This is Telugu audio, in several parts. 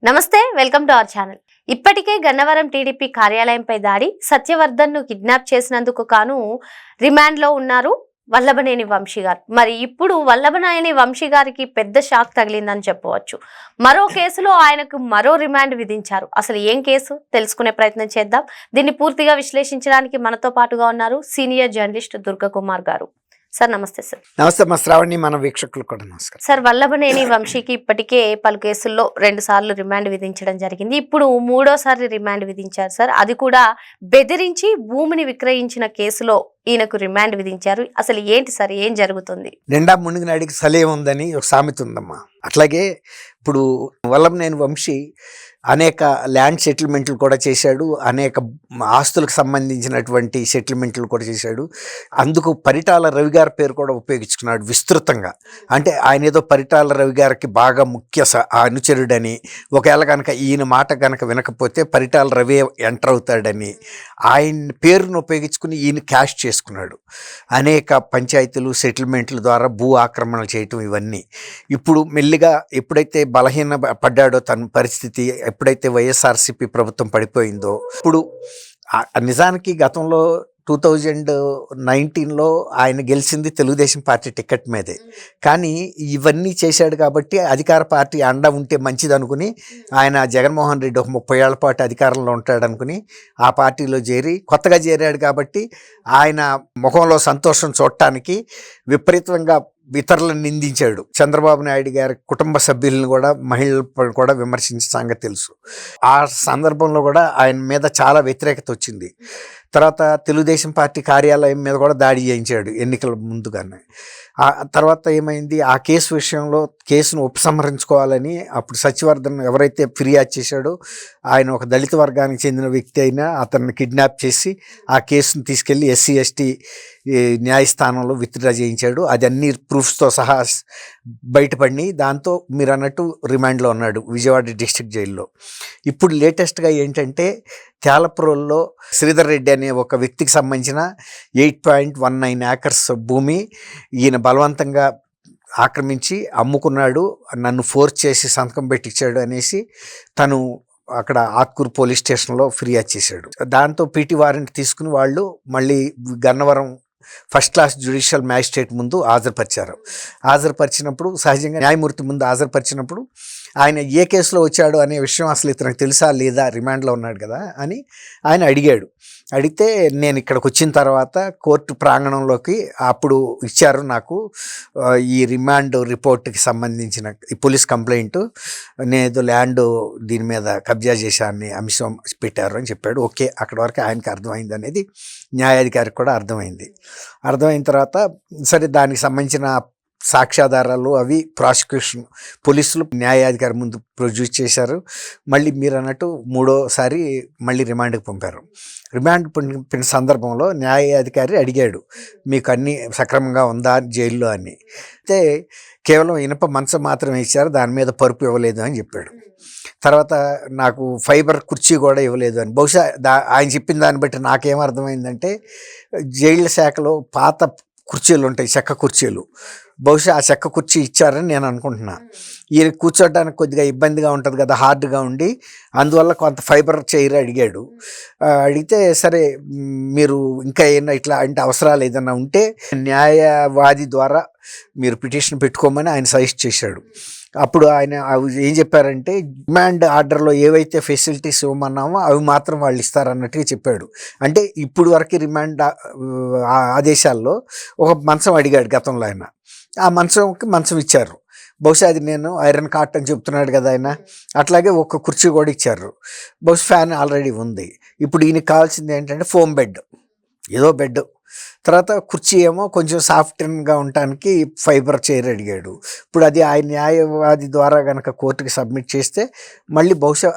నమస్తే, వెల్కమ్ టు అవర్ ఛానల్. ఇప్పటికే గన్నవరం టీడీపీ కార్యాలయంపై దాడి, సత్యవర్ధన్ ను కిడ్నాప్ చేసినందుకు కాను రిమాండ్ లో ఉన్నారు వల్లభనేని వంశీ గారు. మరి ఇప్పుడు వల్లభనేని వంశీ గారికి పెద్ద షాక్ తగిలిందని చెప్పవచ్చు. మరో కేసులో ఆయనకు మరో రిమాండ్ విధించారు. అసలు ఏం కేసు తెలుసుకునే ప్రయత్నం చేద్దాం. దీన్ని పూర్తిగా విశ్లేషించడానికి మనతో పాటుగా ఉన్నారు సీనియర్ జర్నలిస్ట్ దుర్గకుమార్ గారు. సార్ నమస్తే. సార్ నమస్తే. మా శ్రావణి, మన వీక్షకులు కూడా నమస్కారం. సార్, వల్లభనేని వంశీకి ఇప్పటికే పలు కేసుల్లో 2 సార్లు రిమాండ్ విధించడం జరిగింది. ఇప్పుడు 3వసారి రిమాండ్ విధించారు సార్. అది కూడా బెదిరించి భూమిని విక్రయించిన కేసులో ఈయనకు రిమాండ్ విధించారు. అసలు ఏంటి సార్, ఏం జరుగుతుంది? నిండా మునిగిన అడిగి సలే ఉందని ఒక సామెత ఉందమ్మా. అట్లాగే ఇప్పుడు వల్లభనేని వంశీ అనేక ల్యాండ్ సెటిల్మెంట్లు కూడా చేశాడు, అనేక ఆస్తులకు సంబంధించినటువంటి సెటిల్మెంట్లు కూడా చేశాడు. అందుకు పరిటాల రవి గారి పేరు కూడా ఉపయోగించుకున్నాడు విస్తృతంగా. అంటే ఆయన ఏదో పరిటాల రవి గారికి బాగా ముఖ్య అనుచరుడని, ఒకవేళ కనుక ఈయన మాట కనుక వినకపోతే పరిటాల రవి ఎంటర్ అవుతాడని ఆయన పేరును ఉపయోగించుకుని ఈయన క్యాష్ చేసుకున్నాడు. అనేక పంచాయతీలు సెటిల్మెంట్ల ద్వారా భూ ఆక్రమణలు చేయటం ఇవన్నీ. ఇప్పుడు మెల్లిగా ఎప్పుడైతే బలహీన పడ్డాడో తన పరిస్థితి, ఎప్పుడైతే వైఎస్ఆర్సీపీ ప్రభుత్వం పడిపోయిందో, ఇప్పుడు నిజానికి గతంలో 2019లో ఆయన గెలిచింది తెలుగుదేశం పార్టీ టికెట్ మీదే. కానీ ఇవన్నీ చేశాడు కాబట్టి అధికార పార్టీ అండ ఉంటే మంచిది అనుకుని ఆయన జగన్మోహన్ రెడ్డి ఒక 30 ఏళ్ల పాటు అధికారంలో ఉంటాడు అనుకుని ఆ పార్టీలో చేరి కొత్తగా చేరాడు కాబట్టి ఆయన ముఖంలో సంతోషం చూడటానికి విపరీతంగా ఇతరులను నిందించాడు. చంద్రబాబు నాయుడు గారి కుటుంబ సభ్యులను కూడా, మహిళలను కూడా విమర్శించే సంగతి తెలుసు. ఆ సందర్భంలో కూడా ఆయన మీద చాలా వ్యతిరేకత వచ్చింది. తర్వాత తెలుగుదేశం పార్టీ కార్యాలయం మీద కూడా దాడి చేయించాడు ఎన్నికల ముందుగానే. ఆ తర్వాత ఏమైంది, ఆ కేసు విషయంలో కేసును ఉపసంహరించుకోవాలని అప్పుడు సత్యవర్ధన్ ఎవరైతే ఫిర్యాదు చేశాడో ఆయన ఒక దళిత వర్గానికి చెందిన వ్యక్తి అయినా అతన్ని కిడ్నాప్ చేసి ఆ కేసును తీసుకెళ్ళి ఎస్సీ ఎస్టీ న్యాయస్థానంలో విత్డ్రా చేయించాడు. అది అన్ని ప్రూఫ్స్తో సహా బయటపడి దాంతో మీరు అన్నట్టు రిమాండ్లో ఉన్నాడు విజయవాడ డిస్ట్రిక్ట్ జైల్లో. ఇప్పుడు లేటెస్ట్గా ఏంటంటే తేలపురంలో శ్రీధర్ రెడ్డి అనే ఒక వ్యక్తికి సంబంధించిన 8.19 ఏకర్స్ భూమి ఈయన బలవంతంగా ఆక్రమించి అమ్ముకున్నాడు, నన్ను ఫోర్స్ చేసి సంతకం పెట్టించాడు అనేసి తను అక్కడ ఆత్కూరు పోలీస్ స్టేషన్లో ఫిర్యాదు చేశాడు. దాంతో పీటీ వారెంట్ తీసుకుని వాళ్ళు మళ్ళీ Gannavaram first class judicial magistrate ముందు హాజరుపరిచినప్పుడు సహజంగా న్యాయమూర్తి ముందు హాజరుపరిచినప్పుడు ఆయన ఏ కేసులో వచ్చాడు అనే విషయం అసలు ఇతనికి తెలుసా లేదా, రిమాండ్లో ఉన్నాడు కదా అని ఆయన అడిగితే నేను ఇక్కడికి వచ్చిన తర్వాత కోర్టు ప్రాంగణంలోకి అప్పుడు ఇచ్చారు నాకు ఈ రిమాండ్ రిపోర్ట్కి సంబంధించిన ఈ పోలీస్ కంప్లైంట్, నేను ల్యాండ్ దీని మీద కబ్జా చేశాన్ని అంశం పెట్టారు అని చెప్పాడు. ఓకే, అక్కడి వరకు ఆయనకి అర్థమైంది అనేది న్యాయాధికారికి కూడా అర్థమైన తర్వాత సరే దానికి సంబంధించిన సాక్ష్యాధారాలు అవి ప్రాసిక్యూషన్ పోలీసులు న్యాయాధికారి ముందు ప్రొడ్యూస్ చేశారు. మళ్ళీ మీరు అన్నట్టు 3వసారి మళ్ళీ రిమాండ్కి పంపారు. రిమాండ్ పంపిన సందర్భంలో న్యాయాధికారి అడిగాడు, మీకు అన్నీ సక్రమంగా ఉందా జైల్లో అని. అయితే కేవలం ఇనుప మంచం మాత్రమే ఇచ్చారు, దాని మీద పరుపు ఇవ్వలేదు అని చెప్పాడు. తర్వాత నాకు ఫైబర్ కుర్చీ కూడా ఇవ్వలేదు అని. బహుశా ఆయన చెప్పిన దాన్ని బట్టి నాకేమర్థమైందంటే జైళ్ళ శాఖలో పాత కుర్చీలు ఉంటాయి, చెక్క కుర్చీలు, బహుశా ఆ చెక్క కుర్చీ ఇచ్చారని నేను అనుకుంటున్నా. ఈయన కూర్చోడానికి కొద్దిగా ఇబ్బందిగా ఉంటుంది కదా, హార్డ్గా ఉండి, అందువల్ల కొంత ఫైబర్ చైర్ అడిగాడు. అడిగితే సరే మీరు ఇంకా ఏమైనా ఇట్లా అంటే అవసరాలు ఏదైనా ఉంటే న్యాయవాది ద్వారా మీరు పిటిషన్ పెట్టుకోమని ఆయన సజెస్ట్ చేశాడు. అప్పుడు ఆయన ఏం చెప్పారంటే రిమాండ్ ఆర్డర్లో ఏవైతే ఫెసిలిటీస్ ఇవ్వమన్నామో అవి మాత్రం వాళ్ళు ఇస్తారన్నట్టుగా చెప్పాడు. అంటే ఇప్పుడు వరకు రిమాండ్ ఆదేశాల్లో ఒక మంచం అడిగాడు గతంలో ఆయన, ఆ మంచం ఇచ్చారు. బహుశా అది నేను ఐరన్ కాట్ అని చెప్తున్నాడు కదా ఆయన, అట్లాగే ఒక కుర్చీ కూడా ఇచ్చారు. బహుశా ఫ్యాన్ ఆల్రెడీ ఉంది. ఇప్పుడు ఈయనకి కావాల్సింది ఏంటంటే ఫోమ్ బెడ్, ఏదో బెడ్. తర్వాత కుర్చీ ఏమో కొంచెం సాఫ్ట్గా ఉండటానికి ఫైబర్ చైర్ అడిగాడు. ఇప్పుడు అది ఆయన న్యాయవాది ద్వారా కనుక కోర్టుకి సబ్మిట్ చేస్తే మళ్ళీ బహుశా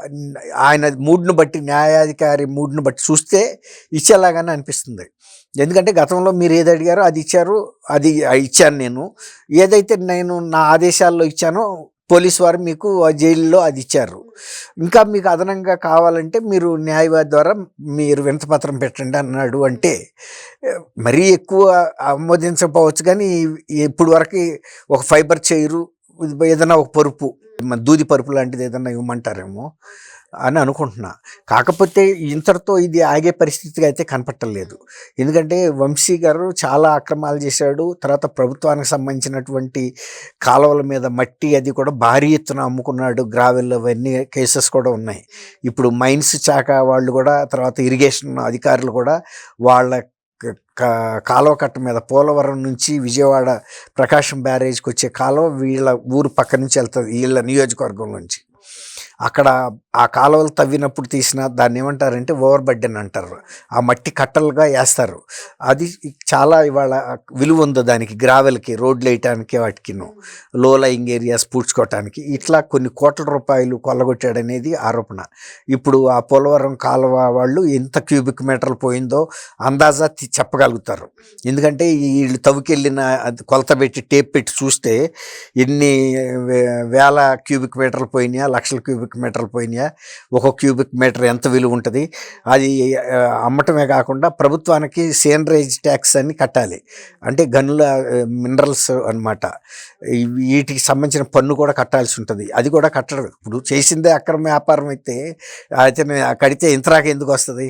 ఆయన మూడ్ను బట్టి, న్యాయాధికారి మూడ్ను బట్టి చూస్తే ఇచ్చేలాగానే అనిపిస్తుంది. ఎందుకంటే గతంలో మీరు ఏది అడిగారో అది ఇచ్చారు, అది ఇచ్చాను నేను. ఏదైతే నేను నా ఆదేశాల్లో ఇచ్చానో పోలీసు వారు మీకు ఆ జైల్లో అది ఇచ్చారు. ఇంకా మీకు అదనంగా కావాలంటే మీరు న్యాయవాది ద్వారా మీరు వినతిపత్రం పెట్టండి అన్నాడు. అంటే మరీ ఎక్కువ ఆమోదించకపోవచ్చు, కానీ ఇప్పుడు వరకు ఒక ఫైబర్ చైరు ఏదైనా ఒక పరుపు, దూది పరుపు లాంటిది ఏదైనా ఇవ్వమంటారేమో అని అనుకుంటున్నా. కాకపోతే ఇంతటితో ఇది ఆగే పరిస్థితిగా అయితే కనపట్టలేదు. ఎందుకంటే వంశీ గారు చాలా అక్రమాలు చేశాడు. తర్వాత ప్రభుత్వానికి సంబంధించినటువంటి కాలువల మీద మట్టి అది కూడా భారీ ఎత్తున అమ్ముకున్నాడు. గ్రావెల్ అవన్నీ కేసెస్ కూడా ఉన్నాయి. ఇప్పుడు మైన్స్ శాఖ వాళ్ళు కూడా, తర్వాత ఇరిగేషన్ అధికారులు కూడా వాళ్ళ కాలువ కట్ట మీద పోలవరం నుంచి విజయవాడ ప్రకాశం బ్యారేజ్కి వచ్చే కాలువ వీళ్ళ ఊరు పక్క నుంచి వెళ్తుంది, వీళ్ళ నియోజకవర్గం నుంచి. అక్కడ ఆ కాలువలు తవ్వినప్పుడు తీసిన దాన్ని ఏమంటారంటే ఓవర్ బర్డెన్ అంటారు. ఆ మట్టి కట్టలుగా వేస్తారు. అది చాలా ఇవాళ విలువ ఉందో దానికి, గ్రావెల్కి, రోడ్లు వేయటానికి, వాటికిను లో లయింగ్ ఏరియాస్ పూడ్చుకోవటానికి. ఇట్లా కొన్ని కోట్ల రూపాయలు కొల్లగొట్టాడనేది ఆరోపణ. ఇప్పుడు ఆ పోలవరం కాలువ వాళ్ళు ఎంత క్యూబిక్ మీటర్లు పోయిందో అందాజా చెప్పగలుగుతారు. ఎందుకంటే వీళ్ళు తవ్వుకెళ్ళిన కొలత పెట్టి టేప్ పెట్టి చూస్తే ఎన్ని వేల క్యూబిక్ మీటర్లు పోయినాయా, లక్షల క్యూబిక్ మీటర్లు పోయినాయా, ఒక క్యూబిక్ మీటర్ ఎంత విలువ ఉంటుంది. అది అమ్మటమే కాకుండా ప్రభుత్వానికి సేనరేజ్ ట్యాక్స్ అని కట్టాలి. అంటే గనుల మినరల్స్ అన్నమాట. వీటికి సంబంధించిన పన్ను కూడా కట్టాల్సి ఉంటుంది. అది కూడా కట్టడం, ఇప్పుడు చేసిందే అక్రమ వ్యాపారం అయితే కడితే ఇంతరాక ఎందుకు వస్తుంది?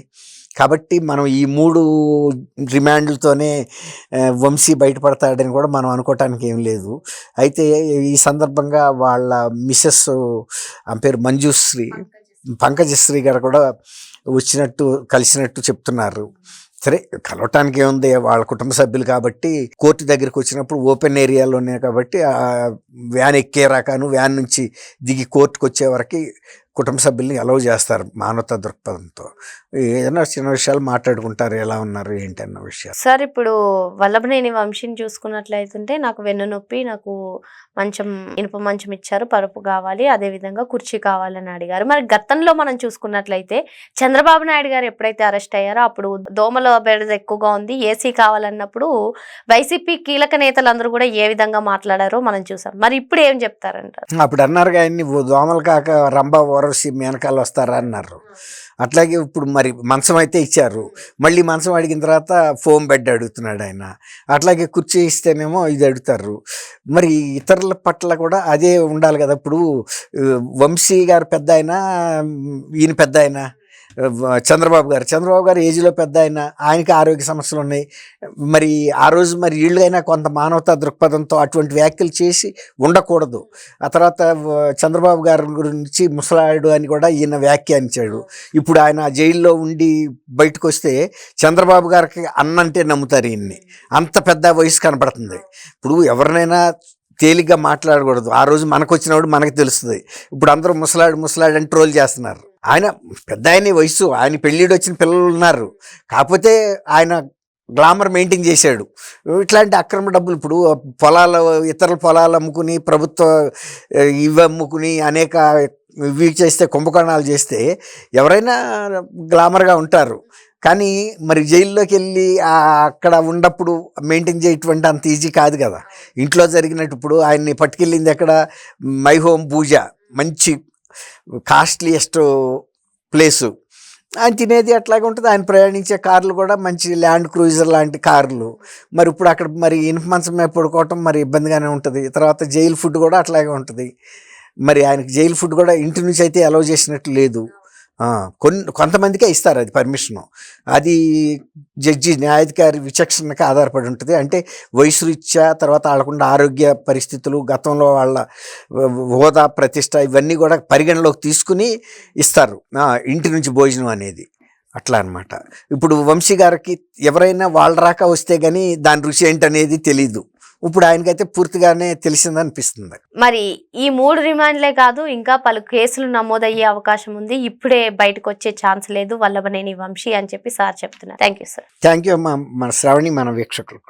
కాబట్టి మనం ఈ 3 రిమాండ్లతోనే వంశీ బయటపడతాడని కూడా మనం అనుకోవటానికి ఏం లేదు. అయితే ఈ సందర్భంగా వాళ్ళ మిస్సెస్, ఆమె పేరు మంజుశ్రీ, పంకజశ్రీ గారు కూడా వచ్చినట్టు, కలిసినట్టు చెప్తున్నారు. సరే, కలవటానికి ఏముంది, వాళ్ళ కుటుంబ సభ్యులు కాబట్టి కోర్టు దగ్గరికి వచ్చినప్పుడు ఓపెన్ ఏరియాలోనే కాబట్టి వ్యాన్ ఎక్కే రకాను వ్యాన్ నుంచి దిగి కోర్టుకు వచ్చే వరకు కుటుంబ సభ్యుల్ని అలౌ చేస్తారు మానవతా దృక్పథంతో. ఏదైనా చిన్న విషయాలు మాట్లాడుకుంటారు, ఎలా ఉన్నారు ఏంటి అన్న విషయాలు. సార్, ఇప్పుడు వల్లభనేని వంశీని చూసుకున్నట్లయితుంటే నాకు వెన్నునొప్పి, నాకు మంచం, ఇనుప మంచం ఇచ్చారు, పరుపు కావాలి, అదేవిధంగా కుర్చీ కావాలని అడిగారు. మరి గతంలో మనం చూసుకున్నట్లయితే చంద్రబాబు నాయుడు గారు ఎప్పుడైతే అరెస్ట్ అయ్యారో అప్పుడు దోమల బెడద ఎక్కువగా ఉంది, ఏసీ కావాలన్నప్పుడు వైసీపీ కీలక నేతలందరూ కూడా ఏ విధంగా మాట్లాడారో మనం చూసాం. మరి ఇప్పుడు ఏం చెప్తారంటారు? అప్పుడు అన్నారు కానీ దోమలు కాక రంభ ఓరసి వెనకాల వస్తారా అన్నారు. అట్లాగే ఇప్పుడు మరి మంచం అయితే ఇచ్చారు, మళ్ళీ మంచం అడిగిన తర్వాత ఫోమ్ బెడ్ అడుగుతున్నాడు ఆయన. అట్లాగే కుర్చీ ఇస్తేనేమో ఇది అడుగుతారు. మరి ఇతరుల పట్ల కూడా అదే ఉండాలి కదా. ఇప్పుడు వంశీ గారు పెద్ద ఆయన, ఈయన పెద్ద ఆయన చంద్రబాబు గారు ఏజ్లో పెద్ద ఆయనకి ఆరోగ్య సమస్యలు ఉన్నాయి. మరి ఆ రోజు మరి వీళ్ళైనా కొంత మానవతా దృక్పథంతో అటువంటి వ్యాఖ్యలు చేసి ఉండకూడదు. ఆ తర్వాత చంద్రబాబు గారి గురించి ముసలాడు అని కూడా ఈయన వ్యాఖ్యానించాడు. ఇప్పుడు ఆయన జైల్లో ఉండి బయటకు వస్తే చంద్రబాబు గారికి అన్నంటే నమ్ముతారు ఈయన్ని, అంత పెద్ద వయసు కనపడుతుంది. ఇప్పుడు ఎవరినైనా తేలిగ్గా మాట్లాడకూడదు. ఆ రోజు మనకు వచ్చినప్పుడు మనకు తెలుస్తుంది. ఇప్పుడు అందరూ ముసలాడు అని ట్రోల్ చేస్తున్నారు. ఆయన పెద్ద ఆయన వయసు, ఆయన పెళ్ళిడు వచ్చిన పిల్లలు ఉన్నారు. కాకపోతే ఆయన గ్లామర్ మెయింటైన్ చేశాడు. ఇట్లాంటి అక్రమ డబ్బులు, ఇప్పుడు ఇతరుల పొలాలు అమ్ముకుని, ప్రభుత్వ ఇవి అమ్ముకుని, అనేక ఇవి చేస్తే, కుంభకోణాలు చేస్తే ఎవరైనా గ్లామర్గా ఉంటారు. కానీ మరి జైల్లోకి వెళ్ళి అక్కడ ఉన్నప్పుడు మెయింటైన్ చేయటువంటి అంత ఈజీ కాదు కదా. ఇంట్లో జరిగినట్టు ఇప్పుడు ఆయన్ని పట్టుకెళ్ళింది ఎక్కడ, మై హోమ్ పూజ, మంచి కాస్ట్లీయెస్ట్ ప్లేసు. ఆయన తినేది అట్లాగే ఉంటుంది. ఆయన ప్రయాణించే కార్లు కూడా మంచి ల్యాండ్ క్రూజర్ లాంటి కార్లు. మరి ఇప్పుడు అక్కడ మరి ఇనుప మంచం మీద పడుకోవటం మరి ఇబ్బందిగానే ఉంటుంది. తర్వాత జైలు ఫుడ్ కూడా అట్లాగే ఉంటుంది. మరి ఆయనకి జైలు ఫుడ్ కూడా ఇంటి నుంచి అయితే అలౌ చేసినట్టు లేదు. కొంతమందికే ఇస్తారు అది పర్మిషను. అది జడ్జి, న్యాయాధికారి విచక్షణకి ఆధారపడి ఉంటుంది. అంటే వయసు రీత్యా, తర్వాత వాళ్ళకుండా ఆరోగ్య పరిస్థితులు, గతంలో వాళ్ళ హోదా, ప్రతిష్ట, ఇవన్నీ కూడా పరిగణలోకి తీసుకుని ఇస్తారు ఇంటి నుంచి భోజనం అనేది. అట్లా అనమాట. ఇప్పుడు వంశీ గారికి ఎవరైనా వాళ్ళ రాక వస్తే కానీ దాని రుచి ఏంటనేది తెలీదు. ఇప్పుడు ఆయనకైతే పూర్తిగానే తెలిసిందనిపిస్తుంది. మరి ఈ 3 రిమాండ్లే కాదు, ఇంకా పలు కేసులు నమోదయ్యే అవకాశం ఉంది. ఇప్పుడే బయటకు వచ్చే ఛాన్స్ లేదు వల్లభనేని వంశీ అని చెప్పి సార్ చెప్తున్నారు. Thank you sir. Thank you మన శ్రావణి, మన వీక్షకులు.